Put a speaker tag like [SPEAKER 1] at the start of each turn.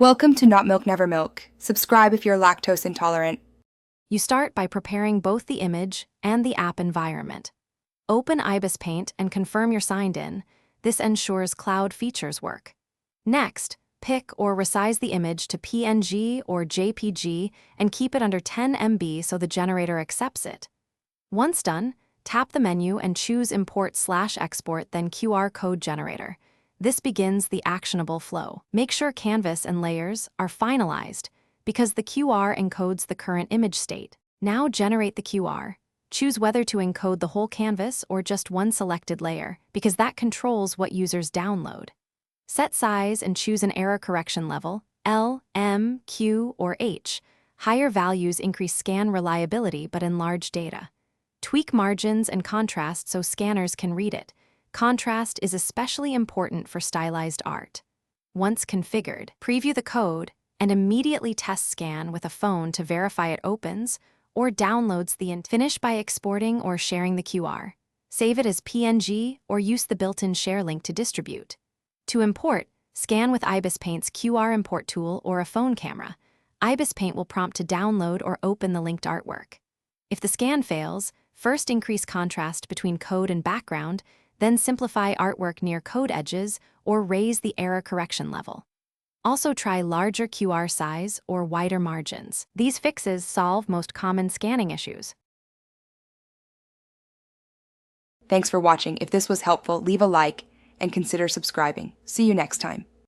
[SPEAKER 1] Welcome to Not Milk Never Milk. Subscribe if you're lactose intolerant.
[SPEAKER 2] You start by preparing both the image and the app environment. Open Ibis Paint and confirm you're signed in. This ensures cloud features work. Next, pick or resize the image to PNG or JPG and keep it under 10 MB so the generator accepts it. Once done, tap the menu and choose Import/Export, then QR code generator. This begins the actionable flow. Make sure canvas and layers are finalized because the QR encodes the current image state. Now generate the QR. Choose whether to encode the whole canvas or just one selected layer because that controls what users download. Set size and choose an error correction level, L, M, Q, or H. Higher values increase scan reliability but enlarge data. Tweak margins and contrast so scanners can read it. Contrast is especially important for stylized art. Once configured, preview the code and immediately test scan with a phone to verify it opens or downloads finish by exporting or sharing the QR. Save it as PNG or use the built-in share link to distribute. To import, scan with Ibis Paint's QR import tool or a phone camera. Ibis Paint will prompt to download or open the linked artwork. If the scan fails, first increase contrast between code and background, then simplify artwork near code edges or raise the error correction level. Also try larger QR size or wider margins. These fixes solve most common scanning issues.
[SPEAKER 1] Thanks for watching. If this was helpful, leave a like and consider subscribing. See you next time.